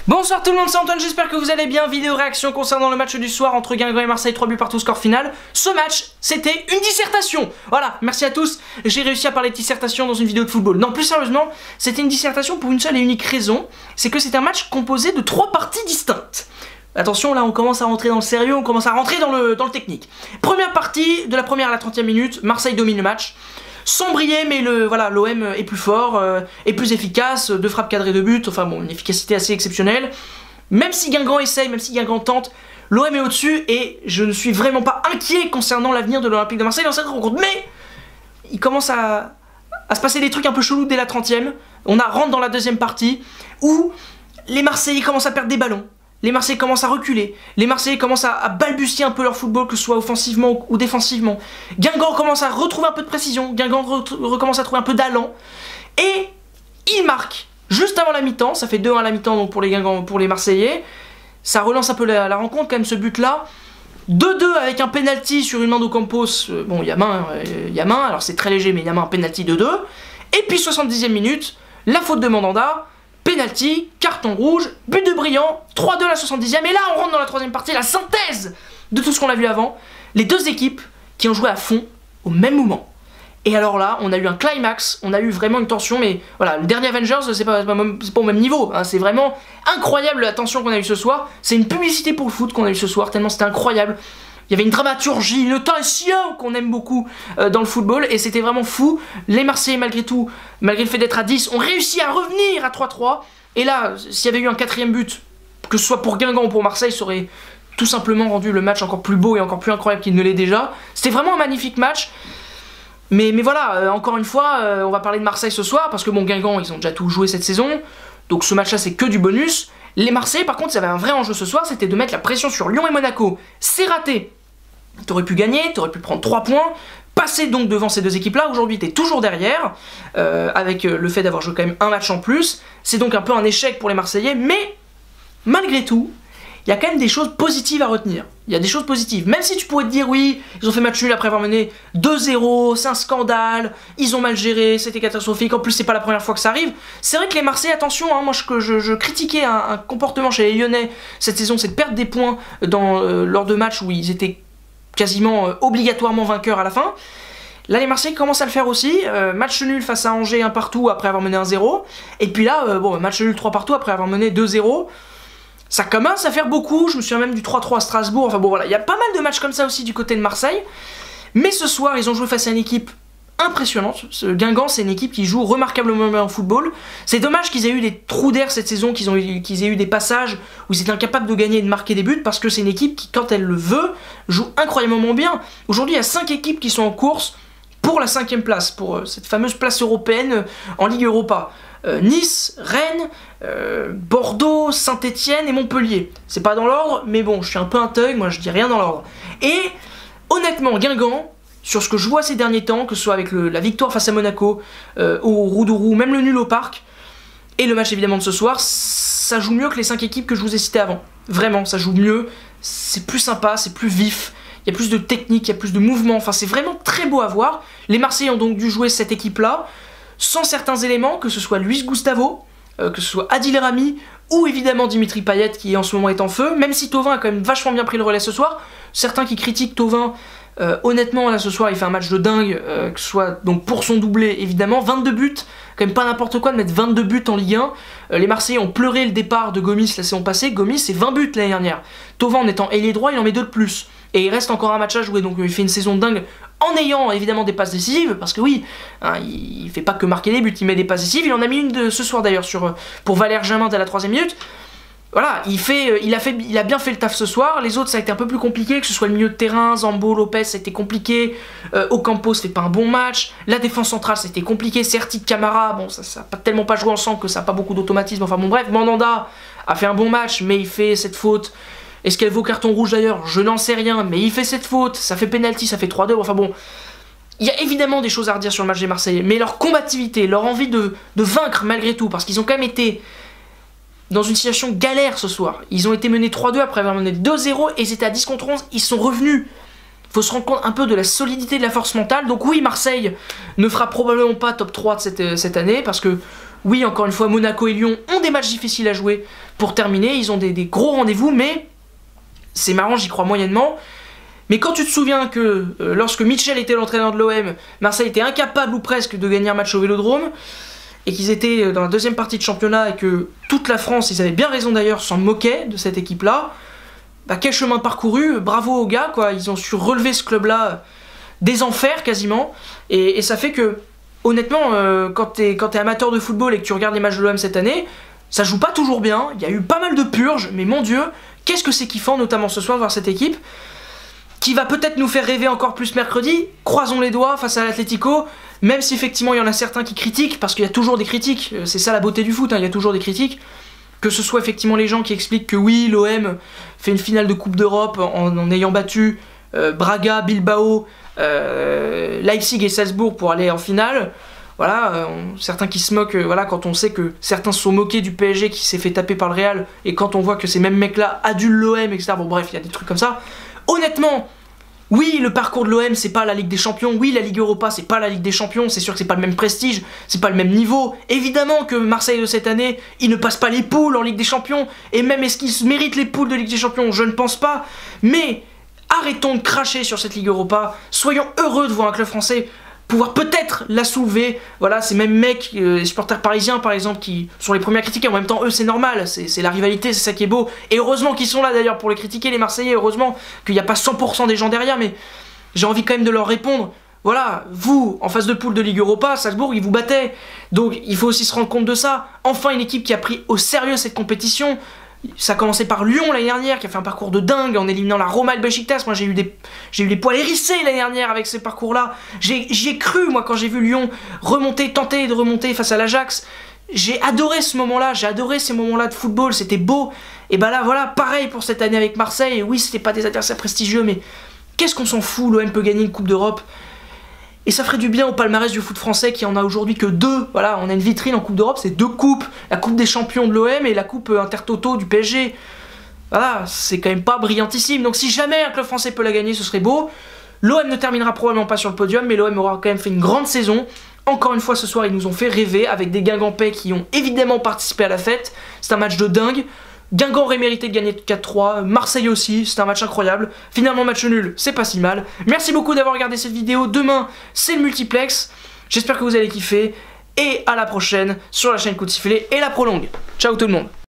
Bonsoir tout le monde, c'est Antoine, j'espère que vous allez bien. Vidéo réaction concernant le match du soir entre Guingamp et Marseille, 3 buts partout, score final. Ce match, c'était une dissertation. Voilà, merci à tous, j'ai réussi à parler de dissertation dans une vidéo de football. Non, plus sérieusement, c'était une dissertation pour une seule et unique raison, c'est que c'est un match composé de 3 parties distinctes. Attention, là on commence à rentrer dans le sérieux, on commence à rentrer dans le technique. Première partie, de la première à la 30e minute, Marseille domine le match. Sans briller, mais l'OM est plus fort, est plus efficace, 2 frappes cadrées de but, enfin bon, une efficacité assez exceptionnelle. Même si Guingamp essaye, même si Guingamp tente, l'OM est au-dessus et je ne suis vraiment pas inquiet concernant l'avenir de l'Olympique de Marseille dans cette rencontre. Mais il commence à se passer des trucs un peu chelous dès la 30e. On rentre dans la deuxième partie où les Marseillais commencent à perdre des ballons. Les Marseillais commencent à reculer, les Marseillais commencent à balbutier un peu leur football, que ce soit offensivement ou défensivement. Guingamp commence à retrouver un peu de précision, Guingamp recommence à trouver un peu d'allant, et il marque juste avant la mi-temps, ça fait 2-1 à la mi-temps donc pour les Marseillais, ça relance un peu la rencontre quand même ce but-là. 2-2 avec un penalty sur une main d'Ocampos, bon il y a main, alors c'est très léger mais il y a main, penalty 2-2, et puis 70e minute, la faute de Mandanda, penalty, carton rouge, but de Brillant, 3-2 à la 70e, et là on rentre dans la troisième partie, la synthèse de tout ce qu'on a vu avant, les deux équipes qui ont joué à fond au même moment. Et alors là, on a eu un climax, on a eu vraiment une tension, mais voilà, le dernier Avengers, c'est pas au même niveau, hein, c'est vraiment incroyable la tension qu'on a eu ce soir, c'est une publicité pour le foot qu'on a eu ce soir, tellement c'était incroyable. Il y avait une dramaturgie, une tension qu'on aime beaucoup dans le football et c'était vraiment fou. Les Marseillais malgré tout, malgré le fait d'être à 10, ont réussi à revenir à 3-3. Et là, s'il y avait eu un 4e but, que ce soit pour Guingamp ou pour Marseille, ça aurait tout simplement rendu le match encore plus beau et encore plus incroyable qu'il ne l'est déjà. C'était vraiment un magnifique match. Mais voilà, encore une fois, on va parler de Marseille ce soir parce que bon, Guingamp, ils ont déjà tout joué cette saison. Donc ce match-là, c'est que du bonus. Les Marseillais, par contre, ça avait un vrai enjeu ce soir, c'était de mettre la pression sur Lyon et Monaco. C'est raté. T'aurais pu gagner, t'aurais pu prendre 3 points, passer donc devant ces deux équipes-là. Aujourd'hui, t'es toujours derrière, avec le fait d'avoir joué quand même un match en plus. C'est donc un peu un échec pour les Marseillais, mais malgré tout, il y a quand même des choses positives à retenir. Il y a des choses positives. Même si tu pourrais te dire, oui, ils ont fait match nul après avoir mené 2-0, c'est un scandale, ils ont mal géré, c'était catastrophique, en plus c'est pas la première fois que ça arrive. C'est vrai que les Marseillais, attention, hein, moi je critiquais un comportement chez les Lyonnais cette saison, c'est de perdre des points lors de matchs où ils étaient quasiment obligatoirement vainqueurs à la fin. Là les Marseillais commencent à le faire aussi, match nul face à Angers 1 partout après avoir mené 1-0, et puis là, bon, match nul 3 partout après avoir mené 2-0. Ça commence à faire beaucoup, je me souviens même du 3-3 à Strasbourg, enfin bon voilà, il y a pas mal de matchs comme ça aussi du côté de Marseille. Mais ce soir, ils ont joué face à une équipe impressionnante. Guingamp, c'est une équipe qui joue remarquablement bien en football. C'est dommage qu'ils aient eu des trous d'air cette saison, qu'ils aient eu des passages où ils étaient incapables de gagner et de marquer des buts, parce que c'est une équipe qui, quand elle le veut, joue incroyablement bien. Aujourd'hui, il y a 5 équipes qui sont en course pour la 5e place, pour cette fameuse place européenne en Ligue Europa. Nice, Rennes, Bordeaux, Saint-Etienne et Montpellier. C'est pas dans l'ordre, mais bon, je suis un peu un thug, moi je dis rien dans l'ordre. Et honnêtement, Guingamp, sur ce que je vois ces derniers temps, que ce soit avec la victoire face à Monaco, au Roudourou, même le nul au Parc, et le match évidemment de ce soir, ça joue mieux que les 5 équipes que je vous ai citées avant. Vraiment, ça joue mieux, c'est plus sympa, c'est plus vif. Il y a plus de technique, il y a plus de mouvement, enfin c'est vraiment très beau à voir. Les Marseillais ont donc dû jouer cette équipe-là, sans certains éléments, que ce soit Luis Gustavo, que ce soit Adil Rami, ou évidemment Dimitri Payet qui en ce moment est en feu, même si Thauvin a quand même vachement bien pris le relais ce soir. Certains qui critiquent Thauvin, honnêtement là ce soir il fait un match de dingue, que ce soit donc pour son doublé évidemment, 22 buts, quand même pas n'importe quoi de mettre 22 buts en Ligue 1. Les Marseillais ont pleuré le départ de Gomis la saison passée, Gomis c'est 20 buts l'année dernière. Thauvin en étant ailier droit il en met 2 de plus. Et il reste encore un match à jouer, donc il fait une saison dingue en ayant évidemment des passes décisives, parce que oui, hein, il fait pas que marquer des buts, il met des passes décisives, il en a mis une ce soir d'ailleurs pour Valère Germain dès la 3e minute. Voilà, il a bien fait le taf ce soir, les autres ça a été un peu plus compliqué, que ce soit le milieu de terrain, Zambo, Lopez ça a été compliqué, Ocampos fait pas un bon match, la défense centrale ça a été compliqué, Serti de Camara, bon ça a tellement pas joué ensemble que ça a pas beaucoup d'automatisme, enfin bon bref, Mandanda a fait un bon match mais il fait cette faute. Est-ce qu'elle vaut carton rouge d'ailleurs? Je n'en sais rien, mais il fait cette faute, ça fait penalty, ça fait 3-2, enfin bon. Il y a évidemment des choses à redire sur le match des Marseillais, mais leur combativité, leur envie de vaincre malgré tout, parce qu'ils ont quand même été dans une situation galère ce soir. Ils ont été menés 3-2 après avoir mené 2-0, et ils étaient à 10 contre 11, ils sont revenus. Il faut se rendre compte un peu de la solidité de la force mentale, donc oui, Marseille ne fera probablement pas top 3 de cette année, parce que oui, encore une fois, Monaco et Lyon ont des matchs difficiles à jouer, pour terminer. Ils ont des gros rendez-vous, mais c'est marrant, j'y crois moyennement. Mais quand tu te souviens que lorsque Michel était l'entraîneur de l'OM, Marseille était incapable ou presque de gagner un match au Vélodrome, et qu'ils étaient dans la deuxième partie de championnat, et que toute la France, ils avaient bien raison d'ailleurs, s'en moquait de cette équipe-là, bah quel chemin parcouru, bravo aux gars, quoi. Ils ont su relever ce club-là des enfers quasiment, et ça fait que, honnêtement, quand t'es amateur de football et que tu regardes les matchs de l'OM cette année, ça joue pas toujours bien, il y a eu pas mal de purges, mais mon Dieu, qu'est-ce que c'est kiffant, notamment ce soir, de voir cette équipe, qui va peut-être nous faire rêver encore plus mercredi. Croisons les doigts face à l'Atlético, même si effectivement il y en a certains qui critiquent, parce qu'il y a toujours des critiques, c'est ça la beauté du foot, hein, il y a toujours des critiques, que ce soit effectivement les gens qui expliquent que oui, l'OM fait une finale de Coupe d'Europe en ayant battu Braga, Bilbao, Leipzig et Salzbourg pour aller en finale. Voilà, certains qui se moquent, voilà, quand on sait que certains se sont moqués du PSG qui s'est fait taper par le Real, et quand on voit que ces mêmes mecs-là adulent l'OM, etc. Bon bref, il y a des trucs comme ça. Honnêtement, oui, le parcours de l'OM, c'est pas la Ligue des Champions. Oui, la Ligue Europa, c'est pas la Ligue des Champions. C'est sûr que c'est pas le même prestige, c'est pas le même niveau. Évidemment que Marseille de cette année, il ne passe pas les poules en Ligue des Champions. Et même, est-ce qu'ils méritent les poules de Ligue des Champions? Je ne pense pas. Mais arrêtons de cracher sur cette Ligue Europa. Soyons heureux de voir un club français pouvoir peut-être la soulever. Voilà, ces mêmes mecs, les supporters parisiens par exemple, qui sont les premiers à critiquer. En même temps, eux, c'est normal, c'est la rivalité, c'est ça qui est beau. Et heureusement qu'ils sont là d'ailleurs pour les critiquer, les Marseillais. Heureusement qu'il n'y a pas 100% des gens derrière, mais j'ai envie quand même de leur répondre. Voilà, vous, en phase de poule de Ligue Europa, Salzbourg, ils vous battaient. Donc il faut aussi se rendre compte de ça. Enfin, une équipe qui a pris au sérieux cette compétition. Ça a commencé par Lyon l'année dernière, qui a fait un parcours de dingue en éliminant la Roma et le Beşiktaş. Moi j'ai eu les poils hérissés l'année dernière avec ce parcours-là. J'y ai cru, moi, quand j'ai vu Lyon remonter, tenter de remonter face à l'Ajax. J'ai adoré ce moment-là, j'ai adoré ces moments-là de football, c'était beau. Et bah là, voilà, pareil pour cette année avec Marseille. Oui, c'était pas des adversaires prestigieux, mais qu'est-ce qu'on s'en fout, l'OM peut gagner une Coupe d'Europe. Et ça ferait du bien au palmarès du foot français qui en a aujourd'hui que 2. Voilà, on a une vitrine en Coupe d'Europe, c'est 2 coupes. La Coupe des Champions de l'OM et la Coupe Intertoto du PSG. Voilà, c'est quand même pas brillantissime. Donc si jamais un club français peut la gagner, ce serait beau. L'OM ne terminera probablement pas sur le podium, mais l'OM aura quand même fait une grande saison. Encore une fois, ce soir, ils nous ont fait rêver avec des Guingampais qui ont évidemment participé à la fête. C'est un match de dingue. Guingamp aurait mérité de gagner 4-3, Marseille aussi, c'était un match incroyable. Finalement, match nul, c'est pas si mal. Merci beaucoup d'avoir regardé cette vidéo. Demain, c'est le multiplex. J'espère que vous allez kiffer. Et à la prochaine sur la chaîne Coup de Sifflet et la Prolongue. Ciao tout le monde.